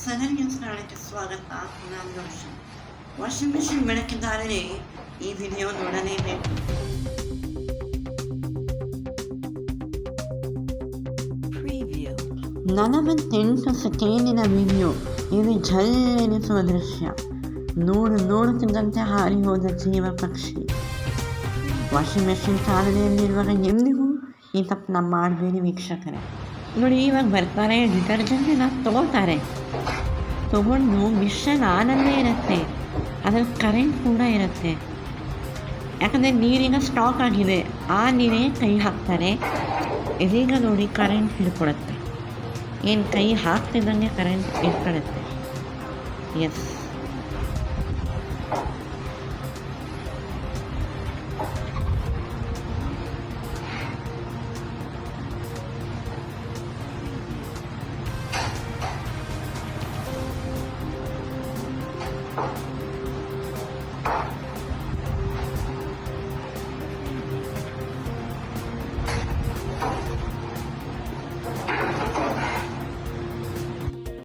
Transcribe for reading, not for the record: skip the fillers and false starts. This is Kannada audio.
ಸದರಿ ನ್ಯೂಸ್ ಕನ್ನಡಕ್ಕೆ ಸ್ವಾಗತ. ನಾನು ರೋಷನ್. ವಾಷಿಂಗ್ ಮೆಷಿನ್ ಬಳಕೆದಾರರೇ ಈ ವಿಡಿಯೋ ನೋಡಲೇಬೇಕು. ನಲವತ್ತೆಂಟು ಸೆಕೆಂಡಿನ ವಿಡಿಯೋ. ಇದು ಝಲ್ಲೆನಿಸುವ ದೃಶ್ಯ. ನೋಡುತ್ತಿದ್ದಂತೆ ಹಾರಿ ಹೋದ ಜೀವ ಪಕ್ಷಿ. ವಾಷಿಂಗ್ ಮೆಷಿನ್ ಚಾಲನೆಯಲ್ಲಿರುವಾಗ ಎಂದಿಗೂ ಈ ತಪ್ಪನ್ನ ಮಾಡಬೇಡಿ ವೀಕ್ಷಕರೇ. ನೋಡಿ, ಇವಾಗ ಬರ್ತಾರೆ, ಡಿಟರ್ಜೆಂಟನ್ನ ತೊಗೊಂಡು ಮಿಷನ್ ಆನಲ್ಲೇ ಇರುತ್ತೆ, ಅದ್ರಲ್ಲಿ ಕರೆಂಟ್ ಕೂಡ ಇರುತ್ತೆ. ಯಾಕಂದರೆ ನೀರಿನ ಸ್ಟಾಕ್ ಆಗಿದೆ, ಆ ನೀರೇ ಕೈ ಹಾಕ್ತಾರೆ. ಇದೀಗ ನೋಡಿ ಕರೆಂಟ್ ಹಿಡ್ಕೊಡುತ್ತೆ. ಏನು ಕೈ ಹಾಕ್ತಿದ್ದಂಗೆ ಕರೆಂಟ್ ಹಿಡ್ಕೊಳುತ್ತೆ. ಎಸ್,